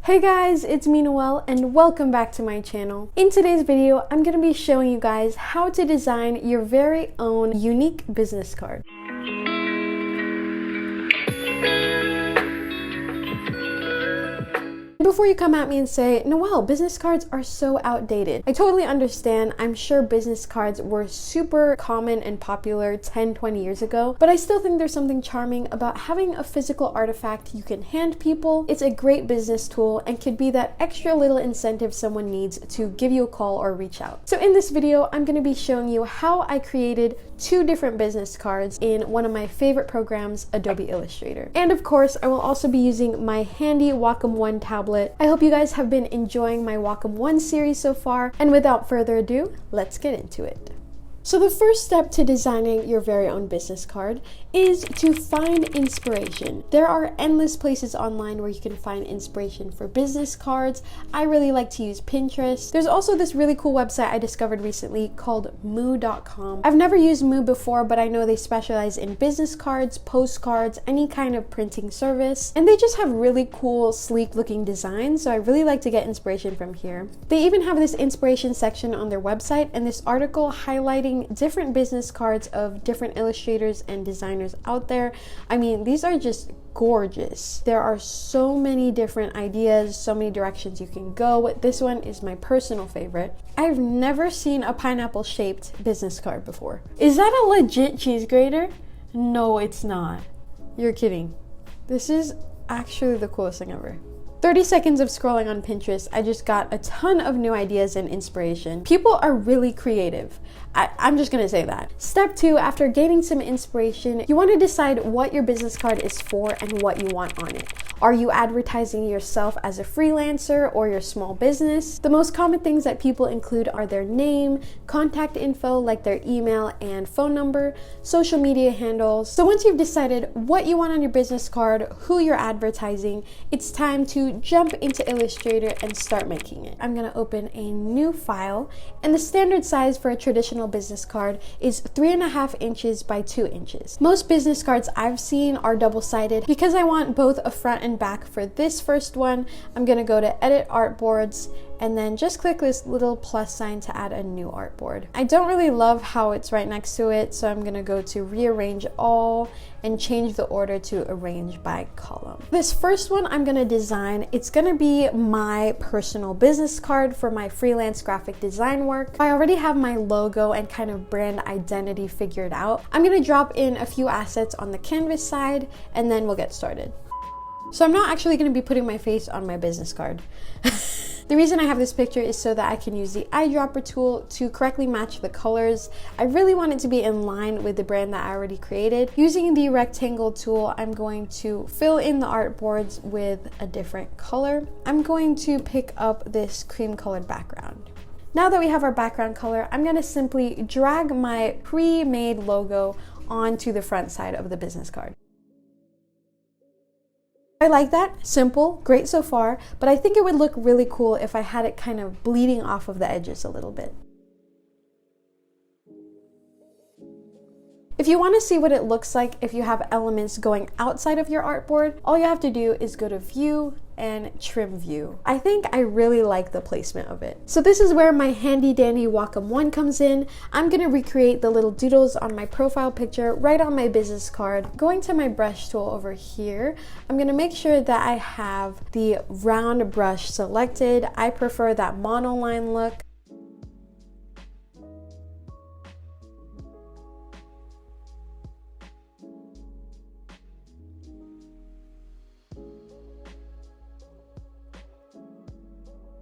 Hey guys, it's me Noelle and welcome back to my channel. In today's video, I'm going to be showing you guys how to design your very own unique business card. Before you come at me and say, Noelle, business cards are so outdated. I totally understand. I'm sure business cards were super common and popular 10-20 years ago, but I still think there's something charming about having a physical artifact you can hand people. It's a great business tool and could be that extra little incentive someone needs to give you a call or reach out. So in this video, I'm going to be showing you how I created 2 different business cards in one of my favorite programs, Adobe Illustrator. And of course, I will also be using my handy Wacom One tablet. I hope you guys have been enjoying my Wacom One series so far, and without further ado, let's get into it. So the first step to designing your very own business card is to find inspiration. There are endless places online where you can find inspiration for business cards. I really like to use Pinterest. There's also this really cool website I discovered recently called moo.com. I've never used Moo before, but I know they specialize in business cards, postcards, any kind of printing service, and they just have really cool, sleek looking designs, so I really like to get inspiration from here. They even have this inspiration section on their website and this article highlighting different business cards of different illustrators and designers out there. I mean, these are just gorgeous. There are so many different ideas, so many directions you can go. This one is my personal favorite. I've never seen a pineapple shaped business card before. Is that a legit cheese grater? No, it's not. You're kidding. This is actually the coolest thing ever. 30 seconds of scrolling on Pinterest, I just got a ton of new ideas and inspiration. People are really creative. I'm just gonna say that. Step 2, after gaining some inspiration, you want to decide what your business card is for and what you want on it. Are you advertising yourself as a freelancer or your small business? The most common things that people include are their name, contact info like their email and phone number, social media handles. So once you've decided what you want on your business card, who you're advertising, it's time to jump into Illustrator and start making it. I'm gonna open a new file, and the standard size for a traditional business card is 3.5 inches by 2 inches. Most business cards I've seen are double-sided. Because I want both a front and back for this first one, I'm gonna go to Edit Artboards and then just click this little plus sign to add a new artboard. I don't really love how it's right next to it, so I'm gonna go to Rearrange All and change the order to Arrange by Column. This first one I'm gonna design, it's gonna be my personal business card for my freelance graphic design work. I already have my logo and kind of brand identity figured out. I'm gonna drop in a few assets on the canvas side and then we'll get started. So I'm not actually going to be putting my face on my business card. The reason I have this picture is so that I can use the eyedropper tool to correctly match the colors. I really want it to be in line with the brand that I already created. Using the rectangle tool, I'm going to fill in the artboards with a different color. I'm going to pick up this cream colored background. Now that we have our background color, I'm going to simply drag my pre-made logo onto the front side of the business card. I like that. Simple, great so far, but I think it would look really cool if I had it kind of bleeding off of the edges a little bit. If you want to see what it looks like if you have elements going outside of your artboard, all you have to do is go to View and Trim View. I think I really like the placement of it. So this is where my handy dandy Wacom One comes in. I'm gonna recreate the little doodles on my profile picture right on my business card. Going to my brush tool over here, I'm gonna make sure that I have the round brush selected. I prefer that monoline look.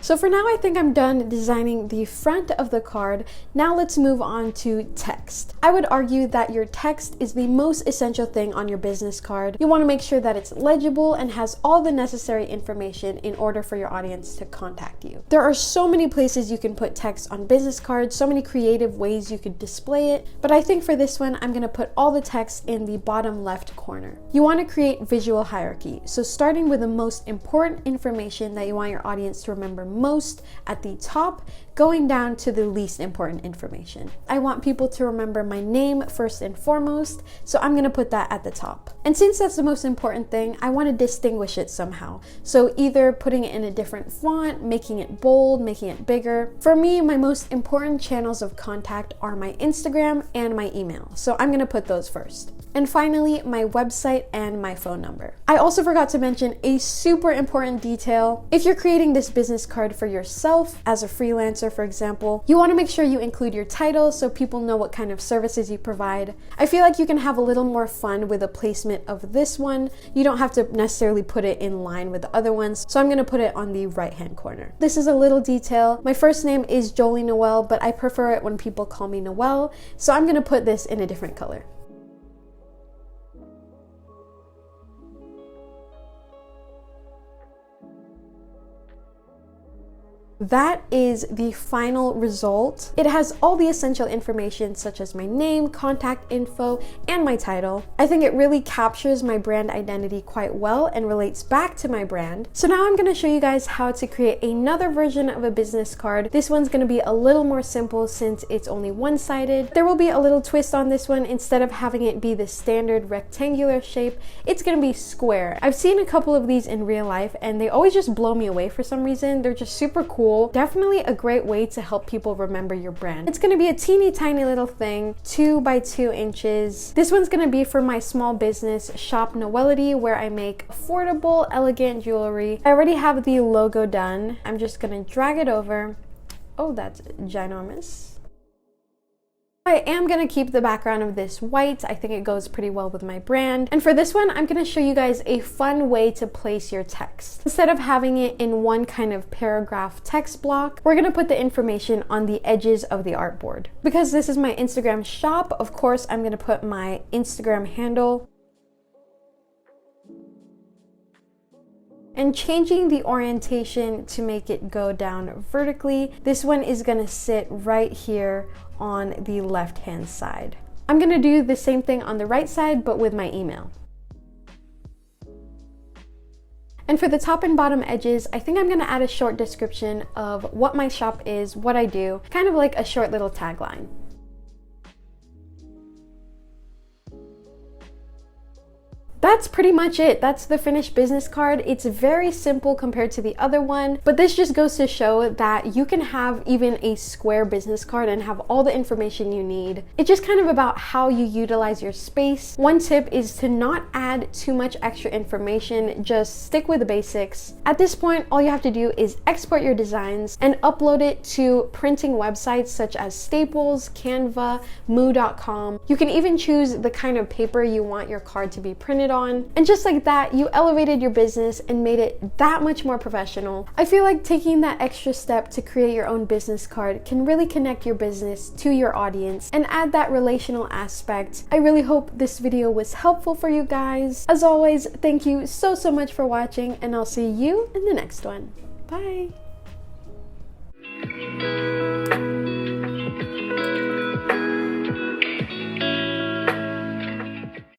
So for now, I think I'm done designing the front of the card. Now let's move on to text. I would argue that your text is the most essential thing on your business card. You want to make sure that it's legible and has all the necessary information in order for your audience to contact you. There are so many places you can put text on business cards, so many creative ways you could display it, but I think for this one, I'm going to put all the text in the bottom left corner. You want to create visual hierarchy, so starting with the most important information that you want your audience to remember most at the top, going down to the least important information. I want people to remember my name first and foremost, so I'm gonna put that at the top. And since that's the most important thing, I want to distinguish it somehow. So either putting it in a different font, making it bold, making it bigger. For me, my most important channels of contact are my Instagram and my email, so I'm gonna put those first. And finally, my website and my phone number. I also forgot to mention a super important detail. If you're creating this business card for yourself as a freelancer, for example, you want to make sure you include your title so people know what kind of services you provide. I feel like you can have a little more fun with the placement of this one. You don't have to necessarily put it in line with the other ones, so I'm going to put it on the right-hand corner. This is a little detail. My first name is Jolie Noel, but I prefer it when people call me Noel, so I'm going to put this in a different color. That is the final result. It has all the essential information such as my name, contact info, and my title. I think it really captures my brand identity quite well and relates back to my brand. So now I'm going to show you guys how to create another version of a business card. This one's going to be a little more simple since it's only one-sided. There will be a little twist on this one. Instead of having it be the standard rectangular shape, it's going to be square. I've seen a couple of these in real life and they always just blow me away for some reason. They're just super cool. Definitely a great way to help people remember your brand. It's going to be a teeny tiny little thing, 2 by 2 inches. This one's going to be for my small business, Shop Noelity, where I make affordable, elegant jewelry. I already have the logo done. I'm just going to drag it over. Oh, that's ginormous. I am going to keep the background of this white. I think it goes pretty well with my brand. And for this one, I'm going to show you guys a fun way to place your text. Instead of having it in one kind of paragraph text block, we're going to put the information on the edges of the artboard. Because this is my Instagram shop, of course, I'm going to put my Instagram handle. And changing the orientation to make it go down vertically, this one is going to sit right here on the left-hand side. I'm going to do the same thing on the right side, but with my email. And for the top and bottom edges, I think I'm going to add a short description of what my shop is, what I do, kind of like a short little tagline. That's pretty much it. That's the finished business card. It's very simple compared to the other one, but this just goes to show that you can have even a square business card and have all the information you need. It's just kind of about how you utilize your space. One tip is to not add too much extra information, just stick with the basics. At this point, all you have to do is export your designs and upload it to printing websites such as Staples, Canva, moo.com. You can even choose the kind of paper you want your card to be printed on. And just like that, you elevated your business and made it that much more professional. I feel like taking that extra step to create your own business card can really connect your business to your audience and add that relational aspect. I really hope this video was helpful for you guys. As always, thank you so much for watching, and I'll see you in the next one. Bye!